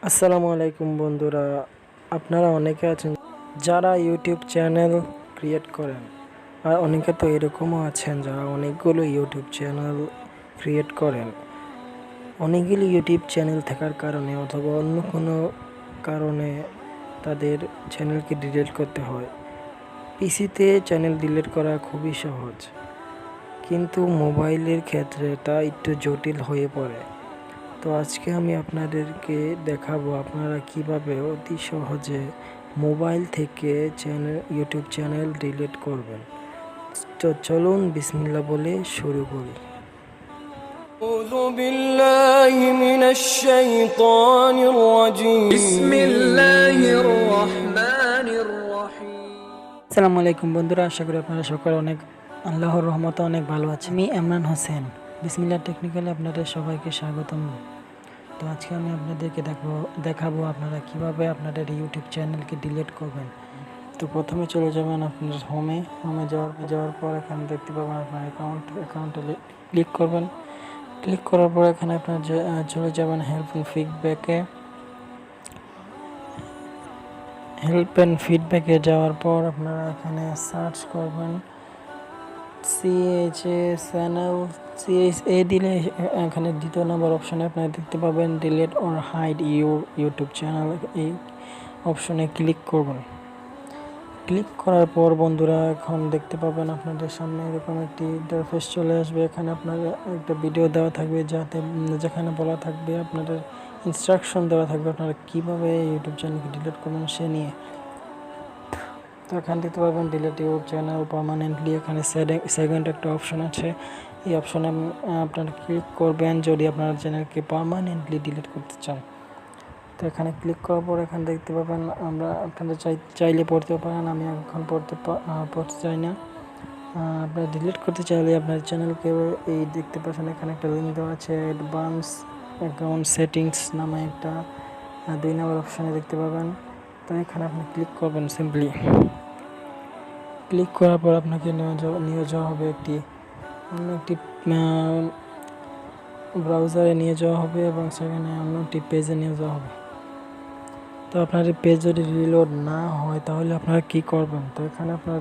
আসসালামু আলাইকুম বন্ধুরা, আপনারা অনেকে আছেন যারা ইউটিউব চ্যানেল ক্রিয়েট করেন, আর অনেকে তো এরকমও আছেন যারা অনেকগুলো ইউটিউব চ্যানেল ক্রিয়েট করেন। অনেকগুলো ইউটিউব চ্যানেল থাকার কারণে অথবা অন্য কোনো কারণে তাদের চ্যানেলকে ডিলিট করতে হয়। পিসিতে চ্যানেল ডিলিট করা খুবই সহজ, কিন্তু মোবাইলের ক্ষেত্রে তা একটু জটিল হয়ে পড়ে। তো আজকে আমি আপনাদেরকে দেখাবো আপনারা কিভাবে অতি সহজে মোবাইল থেকে ইউটিউব চ্যানেল ডিলিট করবেন। তো চলুন বিসমিল্লাহ বলে শুরু করি। أعوذ بالله من الشيطان الرجيم بسم الله الرحمن الرحيم আসসালামু আলাইকুম বন্ধুরা, আশা করি আপনারা সকলে আল্লাহর রহমতে অনেক ভালো আছেন। আমি আমরান হোসেন, বিসমিল্লাহ টেকনিক্যালে আপনাদের সবাইকে স্বাগতম। তো আজকে আমি আপনাদেরকে দেখাবো আপনারা কিভাবে আপনাদের ইউটিউব চ্যানেলকে ডিলিট করবেন। তো প্রথমে চলে যাবেন আপনার হোমে যাওয়ার পর এখানে দেখতে পাবেন আপনার অ্যাকাউন্টে ক্লিক করবেন। ক্লিক করার পর এখানে আপনার চলে যাবেন হেল্প অ্যান্ড ফিডব্যাকে যাওয়ার পর আপনারা এখানে সার্চ করবেন CHA দিলে এখানে দ্বিতীয় নম্বর অপশনে আপনারা দেখতে পাবেন delete or hide your YouTube channel. এই অপশনে ক্লিক করবেন। ক্লিক করার পর বন্ধুরা এখন দেখতে পাবেন আপনাদের সামনে এরকম একটি ইন্টারফেস চলে আসবে। এখানে আপনার একটা ভিডিও দেওয়া থাকবে যেখানে বলা থাকবে আপনাদের ইনস্ট্রাকশন দেওয়া থাকবে আপনারা কীভাবে ইউটিউব চ্যানেলকে ডিলিট করবেন সে নিয়ে। তো এখানে দেখতে পাবেন ডিলিট ইউর চ্যানেল পার্মানেন্টলি। এখানে সেকেন্ড একটা অপশন আছে, এই অপশনে আপনারা ক্লিক করবেন যদি আপনার চ্যানেলকে পার্মানেন্টলি ডিলিট করতে চান। তো এখানে ক্লিক করার পর এখানে দেখতে পাবেন আপনারা চাইলে পড়তেও পারেন, আমি এখন পড়তে চাই না। আপনারা ডিলিট করতে চাইলে আপনার চ্যানেলকে এই দেখতে পাচ্ছেন এখানে একটা লিঙ্ক দেওয়া আছে অ্যাডভান্স অ্যাকাউন্ট সেটিংস নামে একটা 2 নম্বর অপশানে দেখতে পাবেন। তো এখানে আপনি ক্লিক করবেন। সিম্পলি ক্লিক করার পর আপনাকে নিয়ে যাওয়া হবে অন্য একটি ব্রাউজারে নিয়ে যাওয়া হবে এবং সেখানে অন্য একটি পেজে নিয়ে যাওয়া হবে। তো আপনার এই পেজ যদি রিলোড না হয় তাহলে আপনারা কি করবেন? তো এখানে আপনারা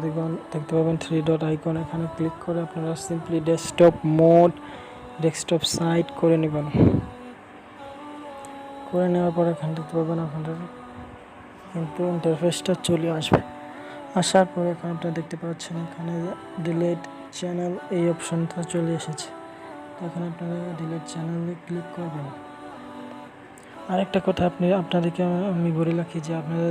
দেখতে পাবেন 3 ডট আইকন, এখানে ক্লিক করে আপনারা সিম্পলি ডেস্কটপ সাইট করে নেবেন। করে নেওয়ার পর এখানে দেখতে পাবেন আপনাদের কিন্তু ইন্টারফেসটা চলে আসবে। আসার পর এখানে আপনারা দেখতে পাচ্ছেন এখানে ডিলিট চ্যানেল এই অপশনটা চলে এসেছে। তো এখানে আপনারা ডিলিট চ্যানেলে ক্লিক করবেন। আরেকটা কথা আপনাদেরকে আমি বলে রাখি যে আপনারা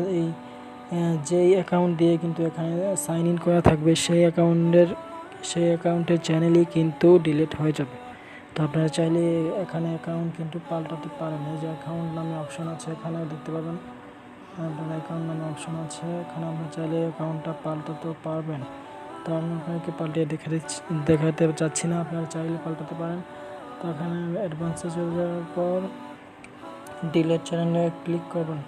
যেই অ্যাকাউন্ট দিয়ে কিন্তু এখানে সাইন ইন করা থাকবে সেই অ্যাকাউন্টের চ্যানেলই কিন্তু ডিলিট হয়ে যাবে। তো আপনারা চাইলে এখানে অ্যাকাউন্ট কিন্তু পাল্টাতে পারেন। এই যে অ্যাকাউন্ট নামে অপশন আছে এখানেও দেখতে পাবেন আপনার অ্যাকাউন্ট নামে অপশন আছে, এখানে আপনারা চাইলে অ্যাকাউন্টটা পাল্টাতেও পারবেন। তো আমি আপনাকে পাল্টিয়ে দেখাতে চাচ্ছি না, আপনারা চাইলে পাল্টাতে পারেন। তো এখানে অ্যাডভান্সে চলে যাওয়ার পর ডিলিট চ্যানেলে ক্লিক করবেন।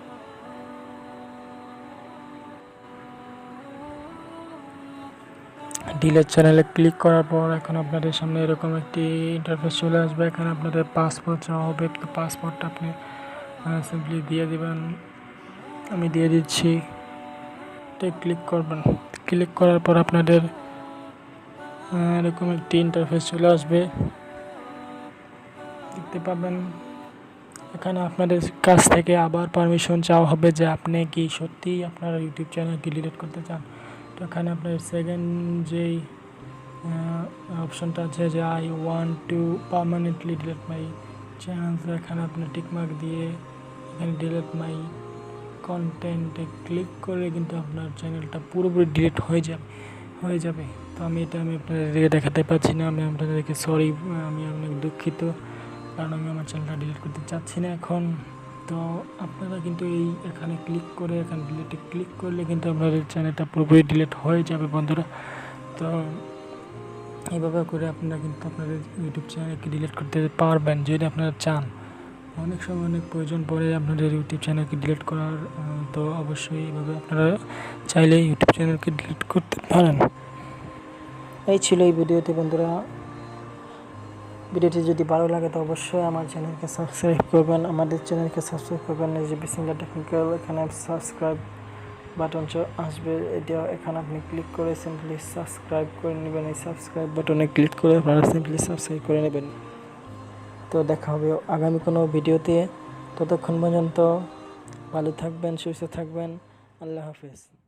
ডিলিট চ্যানেলে ক্লিক করার পর এখন আপনাদের সামনে এরকম একটি ইন্টারফেস চলে আসবে। এখানে আপনাদের পাসপোর্ট চাওয়া হবে। তো পাসপোর্টটা আপনি সিম্পলি দিয়ে দিবেন, আমি দিয়ে দিচ্ছি। ক্লিক করবেন। ক্লিক করার পর আপনাদের এরকম একটি ইন্টারফেস চলে আসবে, দেখতে পাবেন। এখানে আপনাদের কাছ থেকে আবার পারমিশন চাওয়া হবে যে আপনি কি সত্যিই আপনার ইউটিউব চ্যানেলকে ডিলিট করতে চান। তো এখানে আপনার সেকেন্ড যেই অপশনটা আছে যে I want to permanently delete my channel, তো এখানে আপনার টিকমার্ক দিয়ে এখানে ডিলিট মাই কন্টেন্টে ক্লিক করে কিন্তু আপনার চ্যানেলটা পুরোপুরি ডিলিট হয়ে যাবে। তো আমি আপনাদেরকে দেখাতে পাচ্ছি না, আমি আপনাদেরকে সরি, আমি অনেক দুঃখিত, কারণ আমি আমার চ্যানেলটা ডিলিট করতে চাচ্ছি না এখন। তো আপনারা কিন্তু এখানে ক্লিক করে এখানে ডিলিটে ক্লিক করলে কিন্তু আপনাদের চ্যানেলটা পুরোপুরি ডিলিট হয়ে যাবে বন্ধুরা। তো এইভাবে করে আপনারা কিন্তু আপনাদের ইউটিউব চ্যানেলকে ডিলিট করতে পারবেন যদি আপনারা চান। অনেক সময় অনেক প্রয়োজন পড়ে আপনাদের ইউটিউব চ্যানেলকে ডিলিট করার, তো অবশ্যই এইভাবে আপনারা চাইলে ইউটিউব চ্যানেলকে ডিলিট করতে পারেন। এই ছিল এই ভিডিওতে বন্ধুরা, ভিডিওটি যদি ভালো লাগে তো অবশ্যই আমার চ্যানেলকে সাবস্ক্রাইব করবেন। আমাদের চ্যানেলকে সাবস্ক্রাইব করবেন, এই যে বিসমিল্লাহ টেকনিক্যাল, এখানে সাবস্ক্রাইব বাটন আসবে, এটা এখানে আপনি ক্লিক করে সিম্পলি সাবস্ক্রাইব করে নেবেন। এই সাবস্ক্রাইব বাটনে ক্লিক করে আপনারা সিম্পলি সাবস্ক্রাইব করে নেবেন। তো দেখা হবে আগামী কোনো ভিডিওতে। ততক্ষণ পর্যন্ত ভালো থাকবেন, সুস্থ থাকবেন। আল্লাহ হাফেজ।